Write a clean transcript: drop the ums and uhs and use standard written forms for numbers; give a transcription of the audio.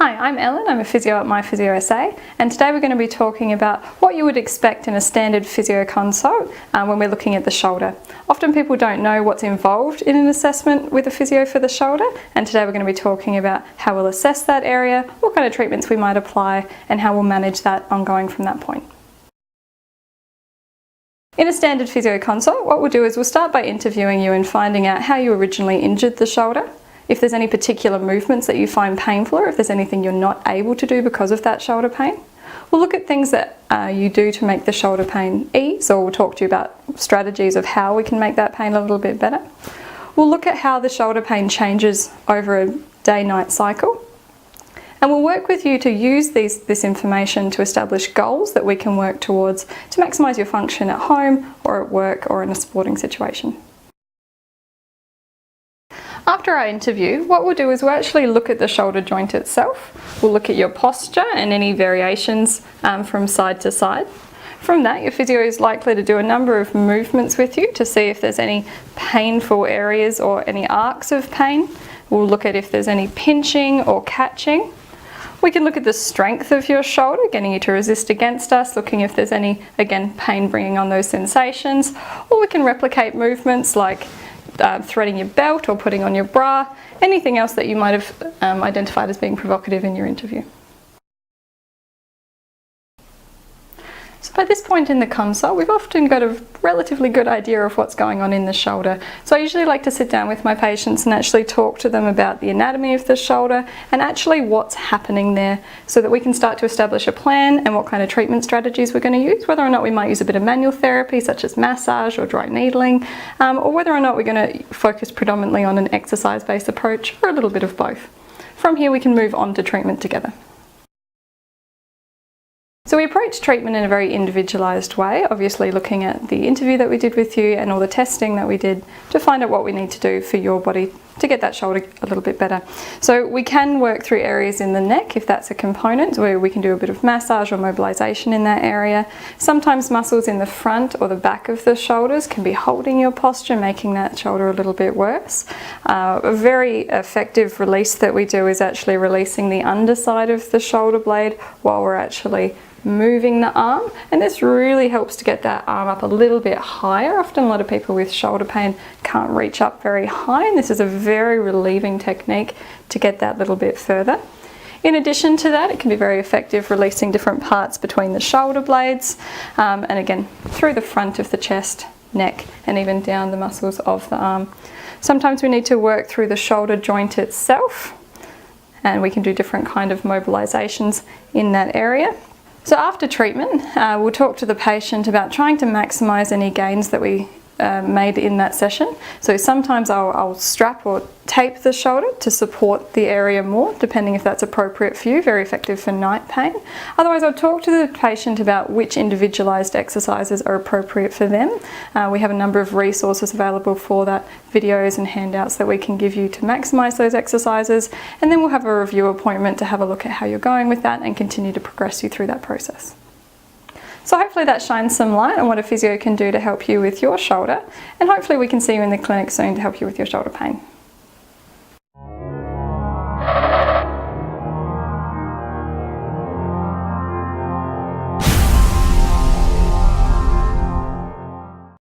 Hi, I'm Ellen. I'm a physio at myPhysioSA, and today we're going to be talking about what you would expect in a standard physio consult when we're looking at the shoulder. Often people don't know what's involved in an assessment with a physio for the shoulder, and today we're going to be talking about how we'll assess that area, what kind of treatments we might apply, and how we'll manage that ongoing from that point. In a standard physio consult, what we'll do is we'll start by interviewing you and finding out how you originally injured the shoulder, if there's any particular movements that you find painful, or if there's anything you're not able to do because of that shoulder pain. We'll look at things that you do to make the shoulder pain ease, or we'll talk to you about strategies of how we can make that pain a little bit better. We'll look at how the shoulder pain changes over a day-night cycle. And we'll work with you to use this information to establish goals that we can work towards to maximise your function at home or at work or in a sporting situation. After our interview, what we'll do is we'll actually look at the shoulder joint itself. We'll look at your posture and any variations from side to side. From that, your physio is likely to do a number of movements with you to see if there's any painful areas or any arcs of pain. We'll look at if there's any pinching or catching. We can look at the strength of your shoulder, getting you to resist against us, looking if there's any, again, pain bringing on those sensations. Or we can replicate movements like threading your belt or putting on your bra, anything else that you might have identified as being provocative in your interview. So by this point in the consult, we've often got a relatively good idea of what's going on in the shoulder. So I usually like to sit down with my patients and actually talk to them about the anatomy of the shoulder and actually what's happening there, so that we can start to establish a plan and what kind of treatment strategies we're going to use, whether or not we might use a bit of manual therapy such as massage or dry needling, or whether or not we're going to focus predominantly on an exercise-based approach, or a little bit of both. From here we can move on to treatment together. So we approach treatment in a very individualised way, obviously looking at the interview that we did with you and all the testing that we did to find out what we need to do for your body to get that shoulder a little bit better. So we can work through areas in the neck if that's a component, where we can do a bit of massage or mobilisation in that area. Sometimes muscles in the front or the back of the shoulders can be holding your posture, making that shoulder a little bit worse. A very effective release that we do is actually releasing the underside of the shoulder blade while we're actually moving the arm, and this really helps to get that arm up a little bit higher. Often a lot of people with shoulder pain can't reach up very high, and this is a very relieving technique to get that little bit further. In addition to that, it can be very effective releasing different parts between the shoulder blades, and again through the front of the chest, neck, and even down the muscles of the arm. Sometimes we need to work through the shoulder joint itself, and we can do different kind of mobilizations in that area. So after treatment, we'll talk to the patient about trying to maximise any gains that we made in that session. So sometimes I'll strap or tape the shoulder to support the area more, depending if that's appropriate for you, very effective for night pain. Otherwise, I'll talk to the patient about which individualised exercises are appropriate for them. We have a number of resources available for that, videos and handouts that we can give you to maximise those exercises, and then we'll have a review appointment to have a look at how you're going with that and continue to progress you through that process. So hopefully that shines some light on what a physio can do to help you with your shoulder, and hopefully we can see you in the clinic soon to help you with your shoulder pain.